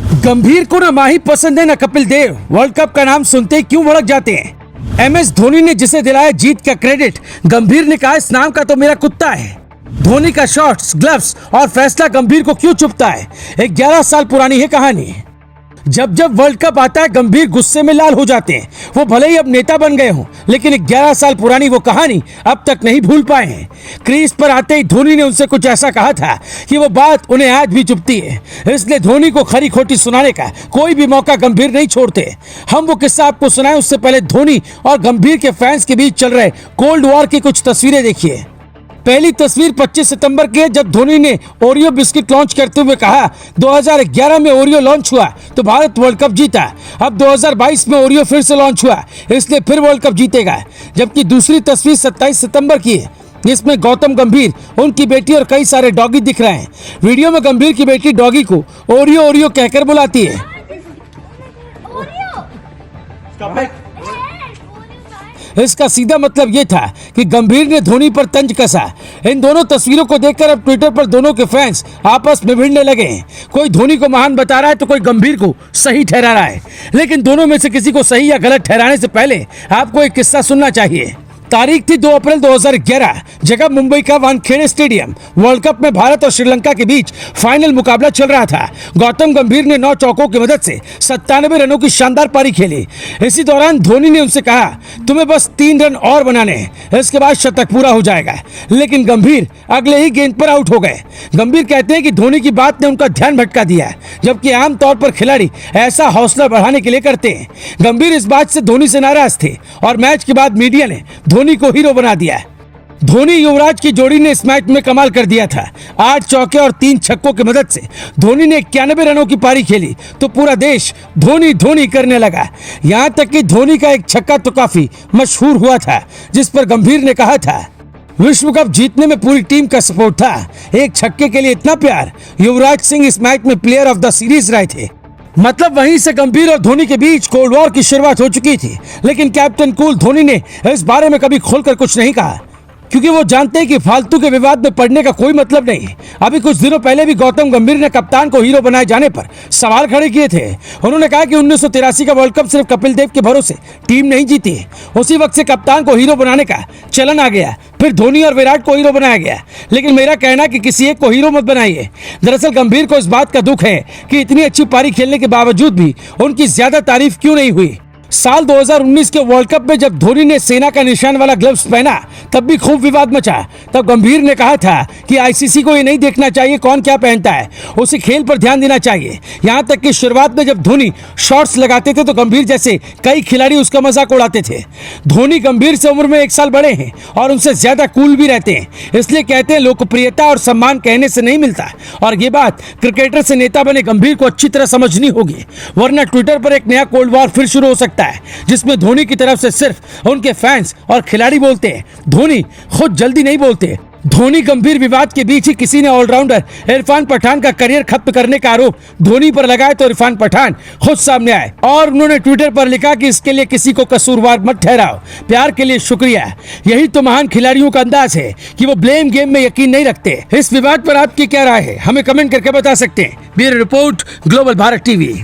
गंभीर को ना माही पसंद है ना कपिल देव, वर्ल्ड कप का नाम सुनते ही क्यों भड़क जाते हैं। MS धोनी ने जिसे दिलाया जीत का क्रेडिट, गंभीर ने कहा इस नाम का तो मेरा कुत्ता है। धोनी का शॉट्स, ग्लव्स और फैसला गंभीर को क्यों चुभता है, 11 साल पुरानी है कहानी। जब जब वर्ल्ड कप आता है गंभीर गुस्से में लाल हो जाते हैं। वो भले ही अब नेता बन गए हों, लेकिन 11 साल पुरानी वो कहानी अब तक नहीं भूल पाए हैं। क्रीज पर आते ही धोनी ने उनसे कुछ ऐसा कहा था कि वो बात उन्हें आज भी चुभती है। इसलिए धोनी को खरी खोटी सुनाने का कोई भी मौका गंभीर नहीं छोड़ते। हम वो किस्सा आपको सुनाएं उससे पहले धोनी और गंभीर के फैंस के बीच चल रहे कोल्ड वॉर की कुछ तस्वीरें देखिए। पहली तस्वीर 25 सितंबर की है, जब धोनी ने ओरियो बिस्किट लॉन्च करते हुए कहा 2011 में ओरियो लॉन्च हुआ तो भारत वर्ल्ड कप जीता। अब 2022 में ओरियो फिर से लॉन्च हुआ, इसलिए फिर वर्ल्ड कप जीतेगा। जबकि दूसरी तस्वीर 27 सितंबर की है, इसमें गौतम गंभीर, उनकी बेटी और कई सारे डॉगी दिख रहे हैं। वीडियो में गंभीर की बेटी डॉगी को ओरियो ओरियो कहकर बुलाती है। इसका सीधा मतलब ये था कि गंभीर ने धोनी पर तंज कसा। इन दोनों तस्वीरों को देखकर अब ट्विटर पर दोनों के फैंस आपस में भिड़ने लगे हैं। कोई धोनी को महान बता रहा है तो कोई गंभीर को सही ठहरा रहा है। लेकिन दोनों में से किसी को सही या गलत ठहराने से पहले आपको एक किस्सा सुनना चाहिए। तारीख थी 2 अप्रैल 2011, जगह मुंबई का वानखेड़े स्टेडियम। वर्ल्ड कप में भारत और श्रीलंका के बीच फाइनल मुकाबला चल रहा था। गौतम गंभीर ने 9 चौकों की मदद से 97 रनों की शानदार पारी खेली। इसी दौरान धोनी ने उनसे कहा तुम्हें बस 3 रन और बनाने हैं, इसके बाद शतक पूरा हो जाएगा। लेकिन गंभीर अगले ही गेंद पर आउट हो गए। गंभीर कहते हैं कि धोनी की बात ने उनका ध्यान भटका दिया, जबकि आमतौर पर खिलाड़ी ऐसा हौसला बढ़ाने के लिए करते हैं। गंभीर इस बात से धोनी से नाराज थे और मैच के बाद मीडिया ने धोनी को हीरो बना दिया। धोनी युवराज की जोड़ी ने इस मैच में कमाल कर दिया था। 8 चौके और 3 छक्कों की मदद से धोनी ने 91 रनों की पारी खेली तो पूरा देश धोनी धोनी करने लगा। यहां तक कि धोनी का एक छक्का तो काफी मशहूर हुआ था, जिस पर गंभीर ने कहा था विश्व कप जीतने में पूरी टीम का सपोर्ट था, एक छक्के के लिए इतना प्यार। युवराज सिंह इस मैच में प्लेयर ऑफ द सीरीज रहे थे। मतलब वहीं से गंभीर और धोनी के बीच कोल्ड वॉर की शुरुआत हो चुकी थी। लेकिन कैप्टन कूल धोनी ने इस बारे में कभी खोलकर कुछ नहीं कहा, क्योंकि वो जानते हैं कि फालतू के विवाद में पड़ने का कोई मतलब नहीं। अभी कुछ दिनों पहले भी गौतम गंभीर ने कप्तान को हीरो बनाए जाने पर सवाल खड़े किए थे। उन्होंने कहा कि 1983 का वर्ल्ड कप सिर्फ कपिल देव के भरोसे टीम नहीं जीती। उसी वक्त से कप्तान को हीरो बनाने का चलन आ गया, फिर धोनी और विराट को हीरो बनाया गया। लेकिन मेरा कहना है कि किसी एक को हीरो मत बनाइए। दरअसल गंभीर को इस बात का दुख है कि इतनी अच्छी पारी खेलने के बावजूद भी उनकी ज्यादा तारीफ क्यों नहीं हुई। साल 2019 के वर्ल्ड कप में जब धोनी ने सेना का निशान वाला ग्लव्स पहना तब भी खूब विवाद मचा। तब गंभीर ने कहा था कि ICC को ये नहीं देखना चाहिए कौन क्या पहनता है, उसे खेल पर ध्यान देना चाहिए। यहाँ तक कि शुरुआत में जब धोनी शॉट्स लगाते थे तो गंभीर जैसे कई खिलाड़ी उसका मजाक उड़ाते थे। धोनी गंभीर से उम्र में 1 साल बड़े हैं और उनसे ज्यादा कूल भी रहते हैं, इसलिए कहते हैं लोकप्रियता और सम्मान कहने से नहीं मिलता। और ये बात क्रिकेटर से नेता बने गंभीर को अच्छी तरह समझनी होगी, वरना ट्विटर पर एक नया कोल्ड वॉर फिर शुरू हो सकता है, जिसमें धोनी की तरफ से सिर्फ उनके फैंस और खिलाड़ी बोलते हैं, धोनी खुद जल्दी नहीं बोलते। धोनी गंभीर विवाद के बीच ही किसी ने ऑलराउंडर इरफान पठान का करियर खत्म करने का आरोप धोनी पर लगाया तो इरफान पठान खुद सामने आए और उन्होंने ट्विटर पर लिखा कि इसके लिए किसी को कसूरवार मत ठहराओ, प्यार के लिए शुक्रिया। यही तो महान खिलाड़ियों का अंदाज है कि वो ब्लेम गेम में यकीन नहीं रखते। इस विवाद पर आपकी क्या राय है, हमें कमेंट करके बता सकते हैं। Bureau report, global Bharat TV.